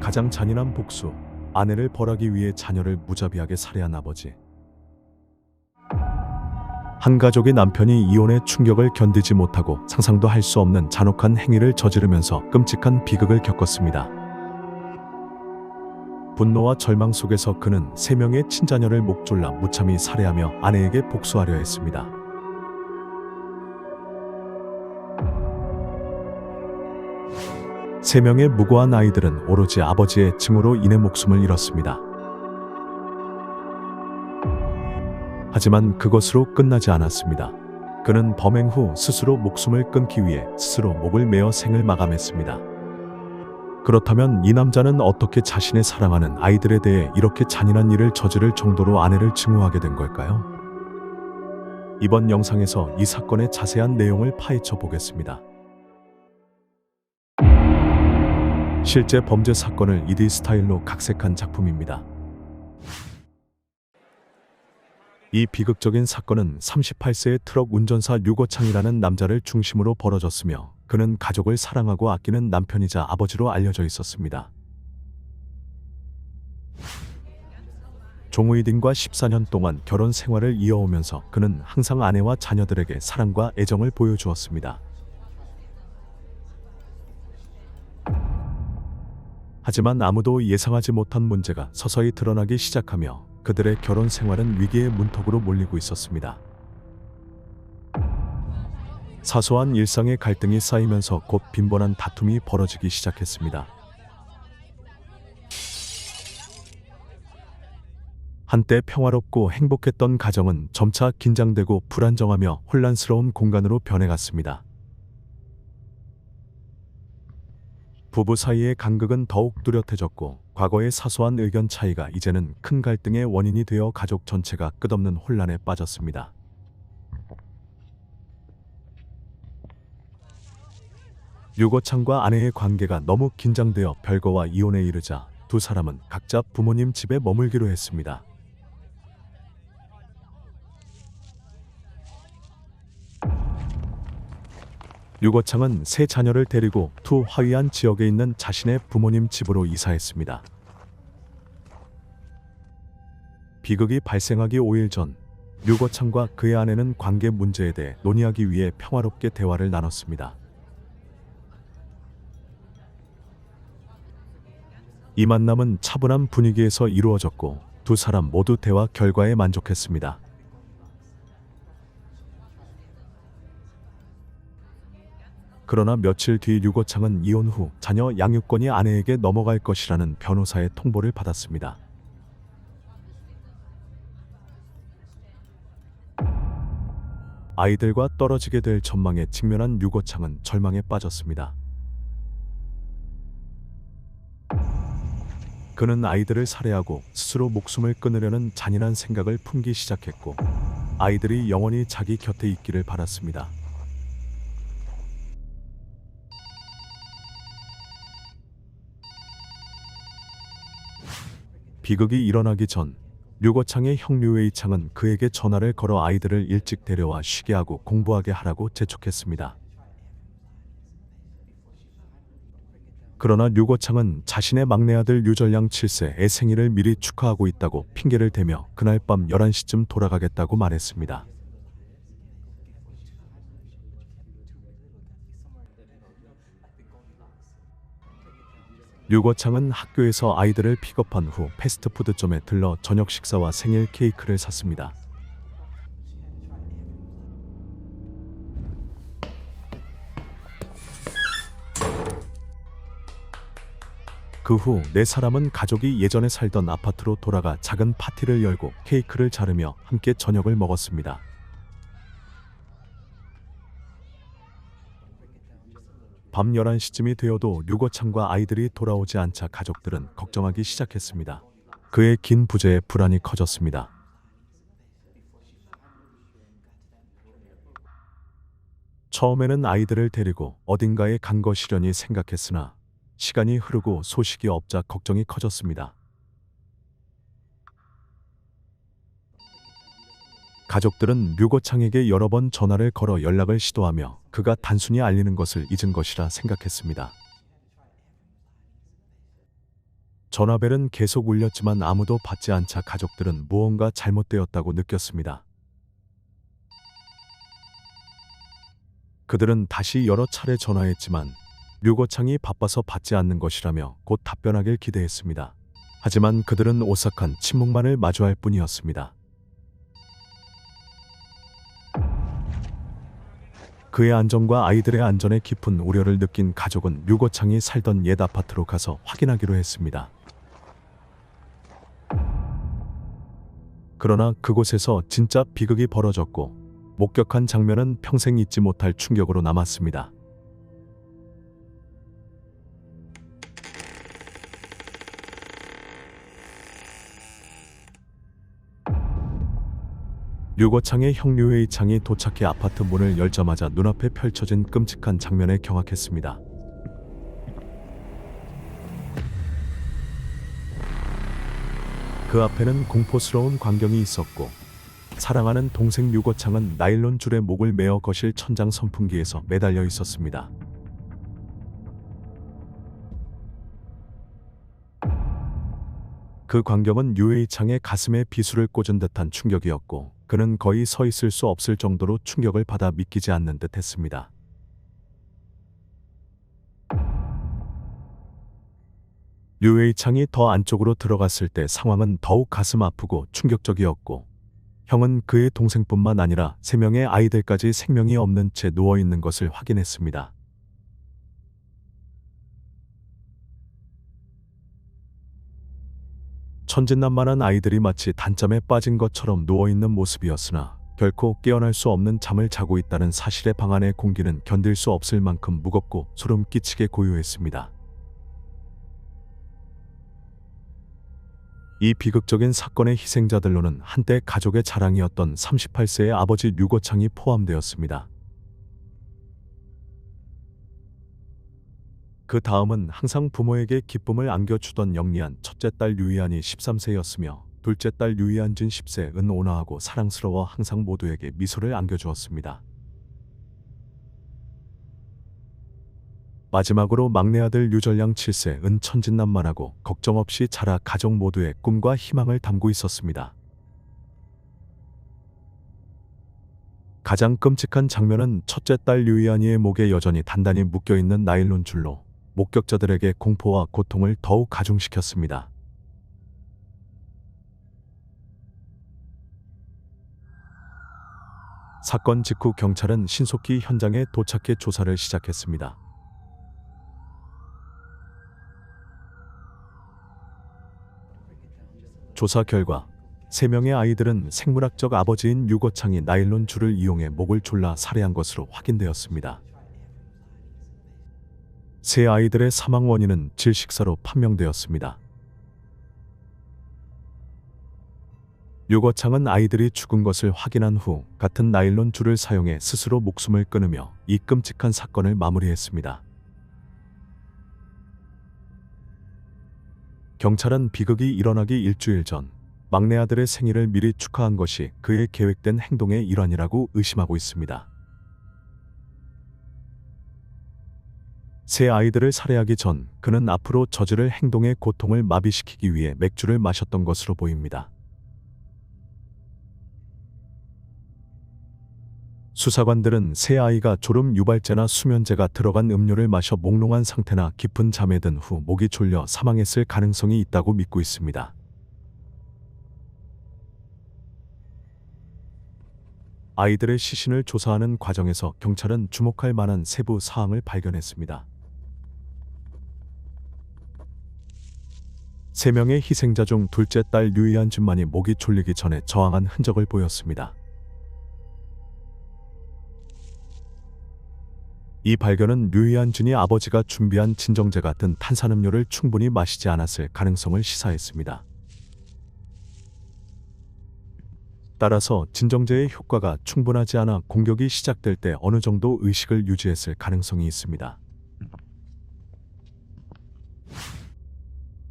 가장 잔인한 복수, 아내를 벌하기 위해 자녀를 무자비하게 살해한 아버지. 한 가족의 남편이 이혼의 충격을 견디지 못하고 상상도 할 수 없는 잔혹한 행위를 저지르면서 끔찍한 비극을 겪었습니다. 분노와 절망 속에서 그는 3명의 친자녀를 목졸라 무참히 살해하며 아내에게 복수하려 했습니다. 세 명의 무고한 아이들은 오로지 아버지의 증오로 인해 목숨을 잃었습니다. 하지만 그것으로 끝나지 않았습니다. 그는 범행 후 스스로 목숨을 끊기 위해 스스로 목을 매어 생을 마감했습니다. 그렇다면 이 남자는 어떻게 자신의 사랑하는 아이들에 대해 이렇게 잔인한 일을 저지를 정도로 아내를 증오하게 된 걸까요? 이번 영상에서 이 사건의 자세한 내용을 파헤쳐 보겠습니다. 실제 범죄 사건을 2D 스타일로 각색한 작품입니다. 이 비극적인 사건은 38세의 트럭 운전사 류거창이라는 남자를 중심으로 벌어졌으며 그는 가족을 사랑하고 아끼는 남편이자 아버지로 알려져 있었습니다. 종의딩과 14년 동안 결혼 생활을 이어오면서 그는 항상 아내와 자녀들에게 사랑과 애정을 보여주었습니다. 하지만 아무도 예상하지 못한 문제가 서서히 드러나기 시작하며 그들의 결혼 생활은 위기의 문턱으로 몰리고 있었습니다. 사소한 일상의 갈등이 쌓이면서 곧 빈번한 다툼이 벌어지기 시작했습니다. 한때 평화롭고 행복했던 가정은 점차 긴장되고 불안정하며 혼란스러운 공간으로 변해갔습니다. 부부 사이의 간극은 더욱 뚜렷해졌고 과거의 사소한 의견 차이가 이제는 큰 갈등의 원인이 되어 가족 전체가 끝없는 혼란에 빠졌습니다. 류거창과 아내의 관계가 너무 긴장되어 별거와 이혼에 이르자 두 사람은 각자 부모님 집에 머물기로 했습니다. 류거창은 세 자녀를 데리고 투 화이안 지역에 있는 자신의 부모님 집으로 이사했습니다. 비극이 발생하기 5일 전, 류거창과 그의 아내는 관계 문제에 대해 논의하기 위해 평화롭게 대화를 나눴습니다. 이 만남은 차분한 분위기에서 이루어졌고 두 사람 모두 대화 결과에 만족했습니다. 그러나 며칠 뒤 류거창은 이혼 후 자녀 양육권이 아내에게 넘어갈 것이라는 변호사의 통보를 받았습니다. 아이들과 떨어지게 될 전망에 직면한 류거창은 절망에 빠졌습니다. 그는 아이들을 살해하고 스스로 목숨을 끊으려는 잔인한 생각을 품기 시작했고 아이들이 영원히 자기 곁에 있기를 바랐습니다. 비극이 일어나기 전 류거창의 형 류웨이창은 그에게 전화를 걸어 아이들을 일찍 데려와 쉬게 하고 공부하게 하라고 재촉했습니다. 그러나 류거창은 자신의 막내 아들 류절량 7세의 생일을 미리 축하하고 있다고 핑계를 대며 그날 밤 11시쯤 돌아가겠다고 말했습니다. 류거창은 학교에서 아이들을 픽업한 후 패스트푸드점에 들러 저녁 식사와 생일 케이크를 샀습니다. 그 후 네 사람은 가족이 예전에 살던 아파트로 돌아가 작은 파티를 열고 케이크를 자르며 함께 저녁을 먹었습니다. 밤 11시쯤이 되어도 류거창과 아이들이 돌아오지 않자 가족들은 걱정하기 시작했습니다. 그의 긴 부재에 불안이 커졌습니다. 처음에는 아이들을 데리고 어딘가에 간 것이려니 생각했으나 시간이 흐르고 소식이 없자 걱정이 커졌습니다. 가족들은 류거창에게 여러 번 전화를 걸어 연락을 시도하며 그가 단순히 알리는 것을 잊은 것이라 생각했습니다. 전화벨은 계속 울렸지만 아무도 받지 않자 가족들은 무언가 잘못되었다고 느꼈습니다. 그들은 다시 여러 차례 전화했지만 류거창이 바빠서 받지 않는 것이라며 곧 답변하길 기대했습니다. 하지만 그들은 오싹한 침묵만을 마주할 뿐이었습니다. 그의 안전과 아이들의 안전에 깊은 우려를 느낀 가족은 류거창이 살던 옛 아파트로 가서 확인하기로 했습니다. 그러나 그곳에서 진짜 비극이 벌어졌고 목격한 장면은 평생 잊지 못할 충격으로 남았습니다. 류거창의 형 류회창이 도착해 아파트 문을 열자마자 눈앞에 펼쳐진 끔찍한 장면에 경악했습니다. 그 앞에는 공포스러운 광경이 있었고 사랑하는 동생 류거창은 나일론 줄에 목을 메어 거실 천장 선풍기에서 매달려 있었습니다. 그 광경은 류회창의 가슴에 비수를 꽂은 듯한 충격이었고 그는 거의 서 있을 수 없을 정도로 충격을 받아 믿기지 않는 듯 했습니다. 류회창이 더 안쪽으로 들어갔을 때 상황은 더욱 가슴 아프고 충격적이었고 형은 그의 동생뿐만 아니라 3명의 아이들까지 생명이 없는 채 누워있는 것을 확인했습니다. 천진난만한 아이들이 마치 단잠에 빠진 것처럼 누워있는 모습이었으나 결코 깨어날 수 없는 잠을 자고 있다는 사실의 방 안의 공기는 견딜 수 없을 만큼 무겁고 소름 끼치게 고요했습니다. 이 비극적인 사건의 희생자들로는 한때 가족의 자랑이었던 38세의 아버지 류거창이 포함되었습니다. 그 다음은 항상 부모에게 기쁨을 안겨주던 영리한 첫째 딸 류희안이 13세였으며 둘째 딸 류희안진 10세은 온화하고 사랑스러워 항상 모두에게 미소를 안겨주었습니다. 마지막으로 막내 아들 류전량 7세은 천진난만하고 걱정 없이 자라 가족 모두의 꿈과 희망을 담고 있었습니다. 가장 끔찍한 장면은 첫째 딸 류희안이의 목에 여전히 단단히 묶여있는 나일론 줄로 목격자들에게 공포와 고통을 더욱 가중시켰습니다. 사건 직후 경찰은 신속히 현장에 도착해 조사를 시작했습니다. 조사 결과 3명의 아이들은 생물학적 아버지인 류거창이 나일론 줄을 이용해 목을 졸라 살해한 것으로 확인되었습니다. 3 아이들의 사망 원인은 질식사로 판명되었습니다. 류거창은 아이들이 죽은 것을 확인한 후 같은 나일론 줄을 사용해 스스로 목숨을 끊으며 이 끔찍한 사건을 마무리했습니다. 경찰은 비극이 일어나기 일주일 전 막내 아들의 생일을 미리 축하한 것이 그의 계획된 행동의 일환이라고 의심하고 있습니다. 3 아이들을 살해하기 전 그는 앞으로 저지를 행동의 고통을 마비시키기 위해 맥주를 마셨던 것으로 보입니다. 수사관들은 3 아이가 졸음 유발제나 수면제가 들어간 음료를 마셔 몽롱한 상태나 깊은 잠에 든 후 목이 졸려 사망했을 가능성이 있다고 믿고 있습니다. 아이들의 시신을 조사하는 과정에서 경찰은 주목할 만한 세부 사항을 발견했습니다. 3명의 희생자 중 둘째 딸 류희안준만이 목이 졸리기 전에 저항한 흔적을 보였습니다. 이 발견은 류희안준이 아버지가 준비한 진정제 같은 탄산음료를 충분히 마시지 않았을 가능성을 시사했습니다. 따라서 진정제의 효과가 충분하지 않아 공격이 시작될 때 어느 정도 의식을 유지했을 가능성이 있습니다.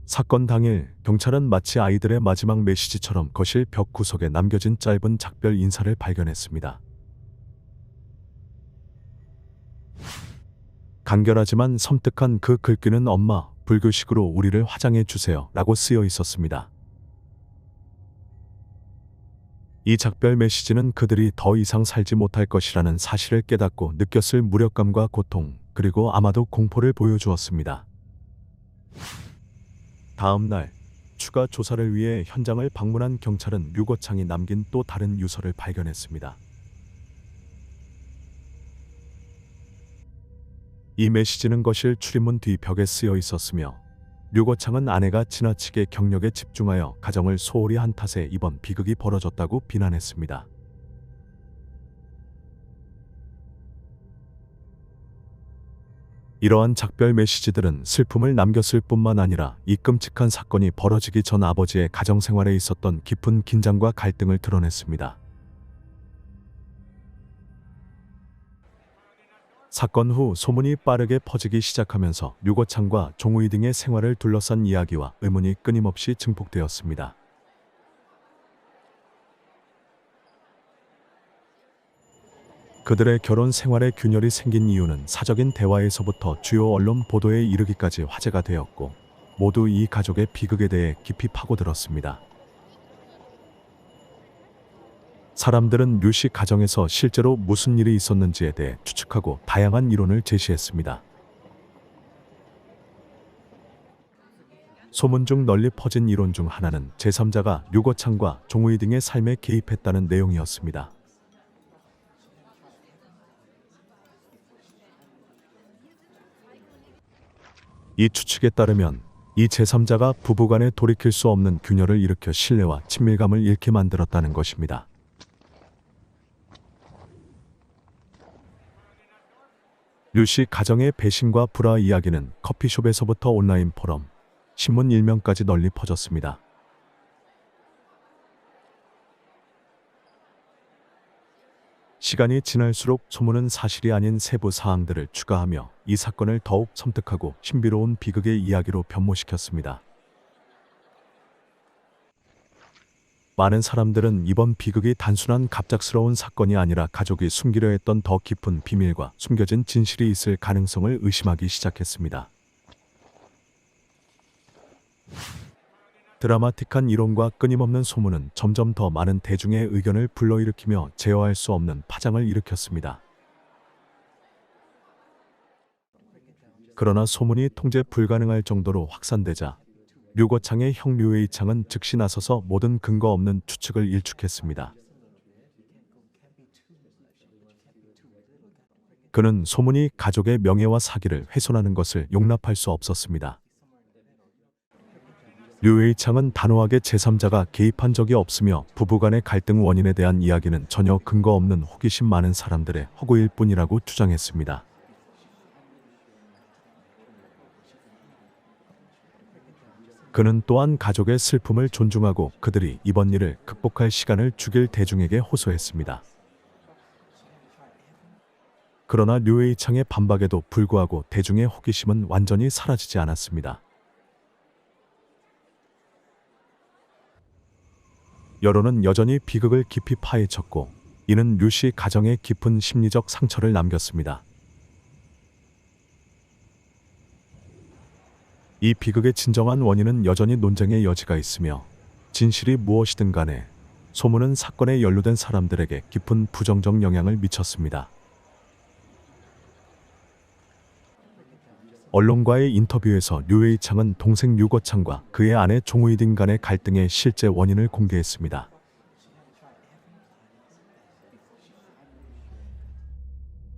사건 당일 경찰은 마치 아이들의 마지막 메시지처럼 거실 벽 구석에 남겨진 짧은 작별 인사를 발견했습니다. 간결하지만 섬뜩한 그 글귀는 엄마, 불교식으로 우리를 화장해 주세요 라고 쓰여 있었습니다. 이 작별 메시지는 그들이 더 이상 살지 못할 것이라는 사실을 깨닫고 느꼈을 무력감과 고통, 그리고 아마도 공포를 보여주었습니다. 다음 날 추가 조사를 위해 현장을 방문한 경찰은 류거창이 남긴 또 다른 유서를 발견했습니다. 이 메시지는 거실 출입문 뒤 벽에 쓰여 있었으며 류거창은 아내가 지나치게 경력에 집중하여 가정을 소홀히 한 탓에 이번 비극이 벌어졌다고 비난했습니다. 이러한 작별 메시지들은 슬픔을 남겼을 뿐만 아니라 이 끔찍한 사건이 벌어지기 전 아버지의 가정생활에 있었던 깊은 긴장과 갈등을 드러냈습니다. 사건 후 소문이 빠르게 퍼지기 시작하면서 류거창과 종우이 등의 생활을 둘러싼 이야기와 의문이 끊임없이 증폭되었습니다. 그들의 결혼 생활에 균열이 생긴 이유는 사적인 대화에서부터 주요 언론 보도에 이르기까지 화제가 되었고, 모두 이 가족의 비극에 대해 깊이 파고들었습니다. 사람들은 류 씨 가정에서 실제로 무슨 일이 있었는지에 대해 추측하고 다양한 이론을 제시했습니다. 소문 중 널리 퍼진 이론 중 하나는 제3자가 류거창과 종우이 등의 삶에 개입했다는 내용이었습니다. 이 추측에 따르면 이 제3자가 부부간에 돌이킬 수 없는 균열을 일으켜 신뢰와 친밀감을 잃게 만들었다는 것입니다. 류 씨 가정의 배신과 불화 이야기는 커피숍에서부터 온라인 포럼, 신문 일면까지 널리 퍼졌습니다. 시간이 지날수록 소문은 사실이 아닌 세부 사항들을 추가하며 이 사건을 더욱 섬뜩하고 신비로운 비극의 이야기로 변모시켰습니다. 많은 사람들은 이번 비극이 단순한 갑작스러운 사건이 아니라 가족이 숨기려 했던 더 깊은 비밀과 숨겨진 진실이 있을 가능성을 의심하기 시작했습니다. 드라마틱한 이론과 끊임없는 소문은 점점 더 많은 대중의 의견을 불러일으키며 제어할 수 없는 파장을 일으켰습니다. 그러나 소문이 통제 불가능할 정도로 확산되자 류거창의 형 류웨이창은 즉시 나서서 모든 근거 없는 추측을 일축했습니다. 그는 소문이 가족의 명예와 사기를 훼손하는 것을 용납할 수 없었습니다. 류웨이창은 단호하게 제3자가 개입한 적이 없으며 부부간의 갈등 원인에 대한 이야기는 전혀 근거 없는 호기심 많은 사람들의 허구일 뿐이라고 주장했습니다. 그는 또한 가족의 슬픔을 존중하고 그들이 이번 일을 극복할 시간을 주길 대중에게 호소했습니다. 그러나 류웨이창의 반박에도 불구하고 대중의 호기심은 완전히 사라지지 않았습니다. 여론은 여전히 비극을 깊이 파헤쳤고, 이는 류 씨 가정에 깊은 심리적 상처를 남겼습니다. 이 비극의 진정한 원인은 여전히 논쟁의 여지가 있으며, 진실이 무엇이든 간에 소문은 사건에 연루된 사람들에게 깊은 부정적 영향을 미쳤습니다. 언론과의 인터뷰에서 류웨이창은 동생 류거창과 그의 아내 종우이 등 간의 갈등의 실제 원인을 공개했습니다.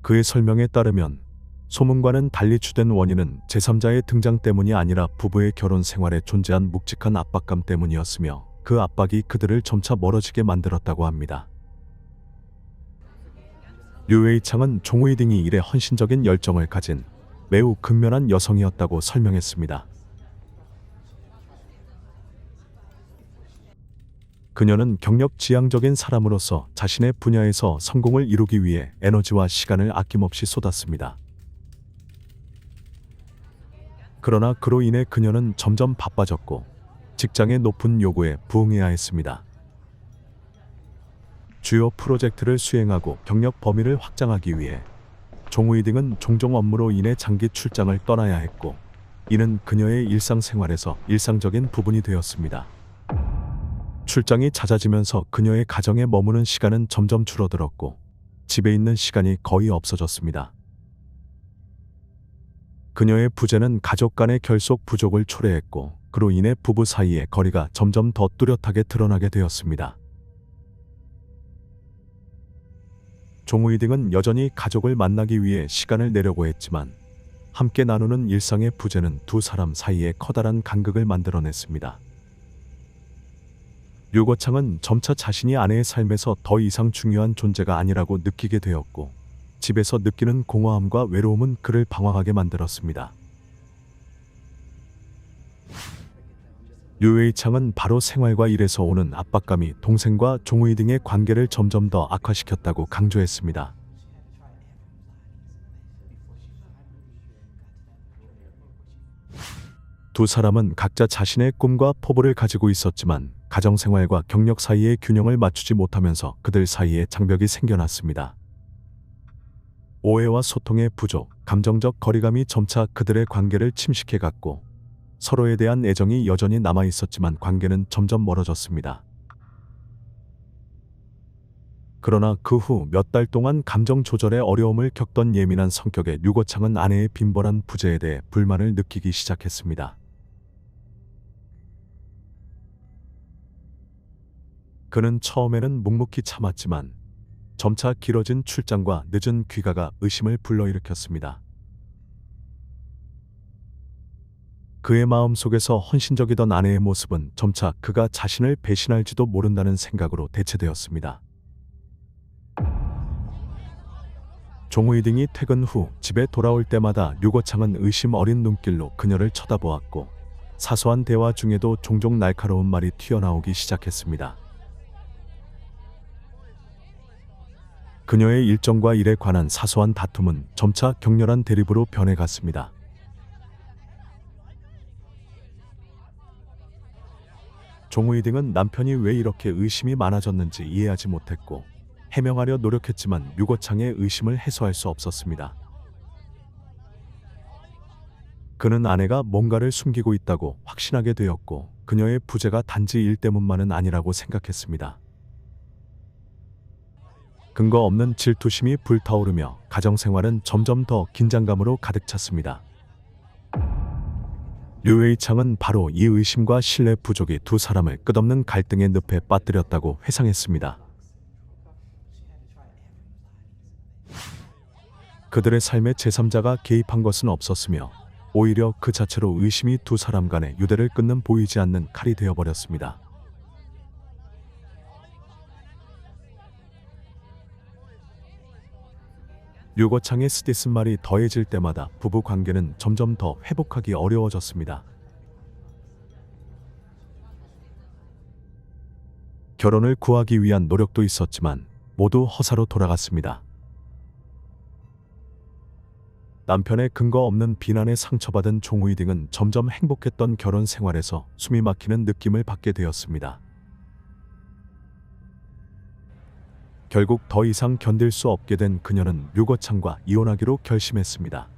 그의 설명에 따르면 소문과는 달리 주된 원인은 제3자의 등장 때문이 아니라 부부의 결혼 생활에 존재한 묵직한 압박감 때문이었으며, 그 압박이 그들을 점차 멀어지게 만들었다고 합니다. 류웨이창은 종우이 등이 일에 헌신적인 열정을 가진 매우 근면한 여성이었다고 설명했습니다. 그녀는 경력 지향적인 사람으로서 자신의 분야에서 성공을 이루기 위해 에너지와 시간을 아낌없이 쏟았습니다. 그러나 그로 인해 그녀는 점점 바빠졌고 직장의 높은 요구에 부응해야 했습니다. 주요 프로젝트를 수행하고 경력 범위를 확장하기 위해 종우이 등은 종종 업무로 인해 장기 출장을 떠나야 했고, 이는 그녀의 일상생활에서 일상적인 부분이 되었습니다. 출장이 잦아지면서 그녀의 가정에 머무는 시간은 점점 줄어들었고 집에 있는 시간이 거의 없어졌습니다. 그녀의 부재는 가족 간의 결속 부족을 초래했고 그로 인해 부부 사이의 거리가 점점 더 뚜렷하게 드러나게 되었습니다. 종우이 등은 여전히 가족을 만나기 위해 시간을 내려고 했지만 함께 나누는 일상의 부재는 두 사람 사이에 커다란 간극을 만들어냈습니다. 류거창은 점차 자신이 아내의 삶에서 더 이상 중요한 존재가 아니라고 느끼게 되었고 집에서 느끼는 공허함과 외로움은 그를 방황하게 만들었습니다. 류웨이창은 바로 생활과 일에서 오는 압박감이 동생과 종우이 등의 관계를 점점 더 악화시켰다고 강조했습니다. 두 사람은 각자 자신의 꿈과 포부를 가지고 있었지만 가정생활과 경력 사이의 균형을 맞추지 못하면서 그들 사이에 장벽이 생겨났습니다. 오해와 소통의 부족, 감정적 거리감이 점차 그들의 관계를 침식해갔고 서로에 대한 애정이 여전히 남아 있었지만 관계는 점점 멀어졌습니다. 그러나 그 후 몇 달 동안 감정 조절에 어려움을 겪던 예민한 성격의 류거창은 아내의 빈번한 부재에 대해 불만을 느끼기 시작했습니다. 그는 처음에는 묵묵히 참았지만 점차 길어진 출장과 늦은 귀가가 의심을 불러일으켰습니다. 그의 마음속에서 헌신적이던 아내의 모습은 점차 그가 자신을 배신할지도 모른다는 생각으로 대체되었습니다. 종우이 등이 퇴근 후 집에 돌아올 때마다 류거창은 의심 어린 눈길로 그녀를 쳐다보았고 사소한 대화 중에도 종종 날카로운 말이 튀어나오기 시작했습니다. 그녀의 일정과 일에 관한 사소한 다툼은 점차 격렬한 대립으로 변해갔습니다. 종우이 등은 남편이 왜 이렇게 의심이 많아졌는지 이해하지 못했고 해명하려 노력했지만 류거창의 의심을 해소할 수 없었습니다. 그는 아내가 뭔가를 숨기고 있다고 확신하게 되었고 그녀의 부재가 단지 일 때문만은 아니라고 생각했습니다. 근거 없는 질투심이 불타오르며 가정생활은 점점 더 긴장감으로 가득 찼습니다. 류웨이창은 바로 이 의심과 신뢰 부족이 두 사람을 끝없는 갈등의 늪에 빠뜨렸다고 회상했습니다. 그들의 삶에 제3자가 개입한 것은 없었으며 오히려 그 자체로 의심이 두 사람 간의 유대를 끊는 보이지 않는 칼이 되어버렸습니다. 류거창의 쓰디쓴 말이 더해질 때마다 부부 관계는 점점 더 회복하기 어려워졌습니다. 결혼을 구하기 위한 노력도 있었지만 모두 허사로 돌아갔습니다. 남편의 근거 없는 비난에 상처받은 종우이 등은 점점 행복했던 결혼 생활에서 숨이 막히는 느낌을 받게 되었습니다. 결국 더 이상 견딜 수 없게 된 그녀는 류거창과 이혼하기로 결심했습니다.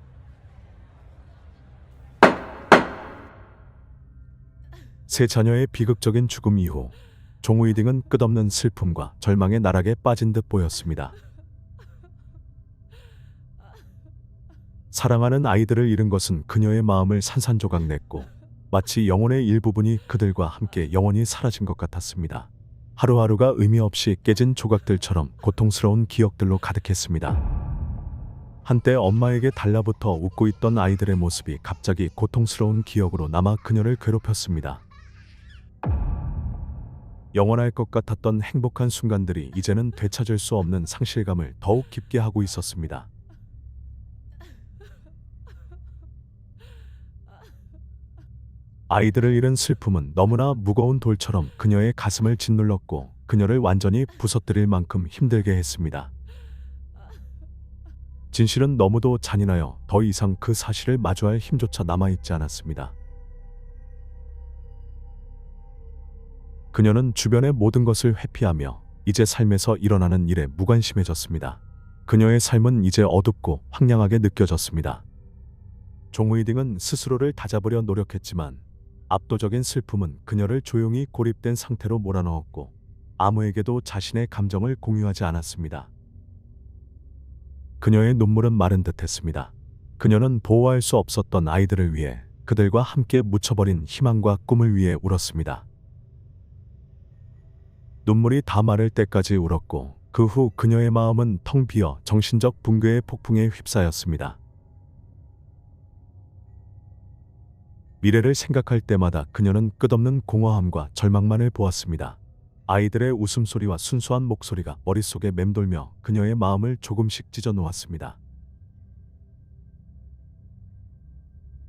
세 자녀의 비극적인 죽음 이후 종우이 등은 끝없는 슬픔과 절망의 나락에 빠진 듯 보였습니다. 사랑하는 아이들을 잃은 것은 그녀의 마음을 산산조각 냈고 마치 영혼의 일부분이 그들과 함께 영원히 사라진 것 같았습니다. 하루하루가 의미 없이 깨진 조각들처럼 고통스러운 기억들로 가득했습니다. 한때 엄마에게 달라붙어 웃고 있던 아이들의 모습이 갑자기 고통스러운 기억으로 남아 그녀를 괴롭혔습니다. 영원할 것 같았던 행복한 순간들이 이제는 되찾을 수 없는 상실감을 더욱 깊게 하고 있었습니다. 아이들을 잃은 슬픔은 너무나 무거운 돌처럼 그녀의 가슴을 짓눌렀고 그녀를 완전히 부서뜨릴 만큼 힘들게 했습니다. 진실은 너무도 잔인하여 더 이상 그 사실을 마주할 힘조차 남아있지 않았습니다. 그녀는 주변의 모든 것을 회피하며 이제 삶에서 일어나는 일에 무관심해졌습니다. 그녀의 삶은 이제 어둡고 황량하게 느껴졌습니다. 종의딩은 스스로를 다잡으려 노력했지만 압도적인 슬픔은 그녀를 조용히 고립된 상태로 몰아넣었고 아무에게도 자신의 감정을 공유하지 않았습니다. 그녀의 눈물은 마른 듯했습니다. 그녀는 보호할 수 없었던 아이들을 위해, 그들과 함께 묻혀버린 희망과 꿈을 위해 울었습니다. 눈물이 다 마를 때까지 울었고 그 후 그녀의 마음은 텅 비어 정신적 붕괴의 폭풍에 휩싸였습니다. 미래를 생각할 때마다 그녀는 끝없는 공허함과 절망만을 보았습니다. 아이들의 웃음소리와 순수한 목소리가 머릿속에 맴돌며 그녀의 마음을 조금씩 찢어 놓았습니다.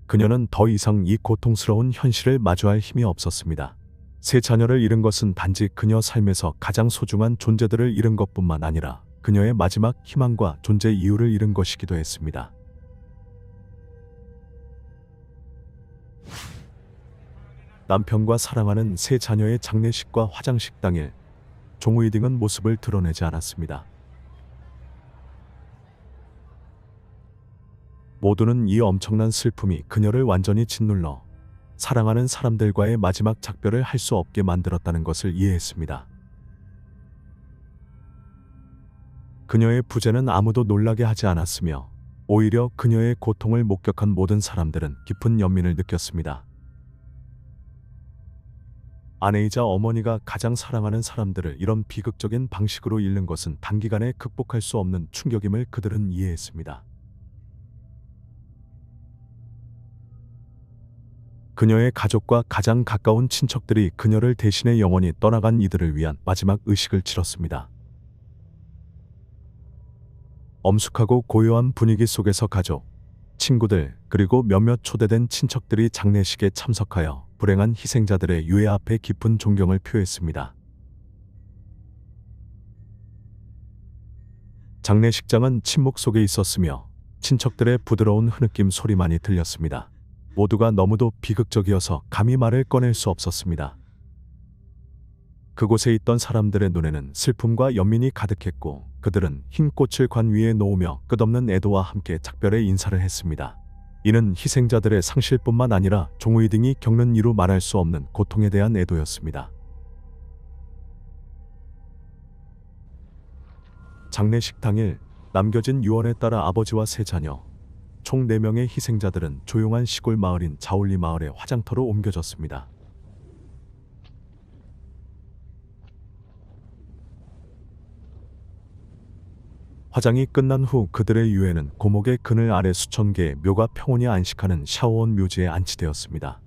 그녀는 더 이상 이 고통스러운 현실을 마주할 힘이 없었습니다. 세 자녀를 잃은 것은 단지 그녀 삶에서 가장 소중한 존재들을 잃은 것뿐만 아니라 그녀의 마지막 희망과 존재 이유를 잃은 것이기도 했습니다. 남편과 사랑하는 세 자녀의 장례식과 화장식 당일, 종의딩은 모습을 드러내지 않았습니다. 모두는 이 엄청난 슬픔이 그녀를 완전히 짓눌러 사랑하는 사람들과의 마지막 작별을 할 수 없게 만들었다는 것을 이해했습니다. 그녀의 부재는 아무도 놀라게 하지 않았으며 오히려 그녀의 고통을 목격한 모든 사람들은 깊은 연민을 느꼈습니다. 아내이자 어머니가 가장 사랑하는 사람들을 이런 비극적인 방식으로 잃는 것은 단기간에 극복할 수 없는 충격임을 그들은 이해했습니다. 그녀의 가족과 가장 가까운 친척들이 그녀를 대신해 영원히 떠나간 이들을 위한 마지막 의식을 치렀습니다. 엄숙하고 고요한 분위기 속에서 가족, 친구들, 그리고 몇몇 초대된 친척들이 장례식에 참석하여 불행한 희생자들의 유해 앞에 깊은 존경을 표했습니다. 장례식장은 침묵 속에 있었으며 친척들의 부드러운 흐느낌 소리만이 들렸습니다. 모두가 너무도 비극적이어서 감히 말을 꺼낼 수 없었습니다. 그곳에 있던 사람들의 눈에는 슬픔과 연민이 가득했고 그들은 흰 꽃을 관 위에 놓으며 끝없는 애도와 함께 작별의 인사를 했습니다. 이는 희생자들의 상실뿐만 아니라 종의딩이 겪는 이루 말할 수 없는 고통에 대한 애도였습니다. 장례식 당일 남겨진 유언에 따라 아버지와 세 자녀, 총 4명의 희생자들은 조용한 시골 마을인 자올리 마을의 화장터로 옮겨졌습니다. 화장이 끝난 후 그들의 유해는 고목의 그늘 아래 수천 개의 묘가 평온히 안식하는 샤오원 묘지에 안치되었습니다.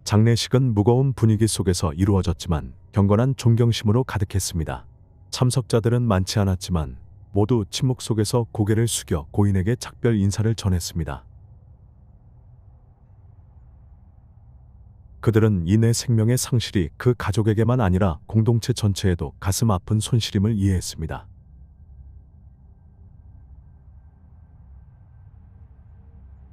장례식은 무거운 분위기 속에서 이루어졌지만 경건한 존경심으로 가득했습니다. 참석자들은 많지 않았지만 모두 침묵 속에서 고개를 숙여 고인에게 작별 인사를 전했습니다. 그들은 이 네 생명의 상실이 그 가족에게만 아니라 공동체 전체에도 가슴 아픈 손실임을 이해했습니다.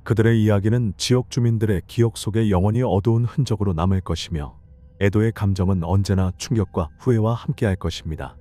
그들의 이야기는 지역 주민들의 기억 속에 영원히 어두운 흔적으로 남을 것이며 애도의 감정은 언제나 충격과 후회와 함께할 것입니다.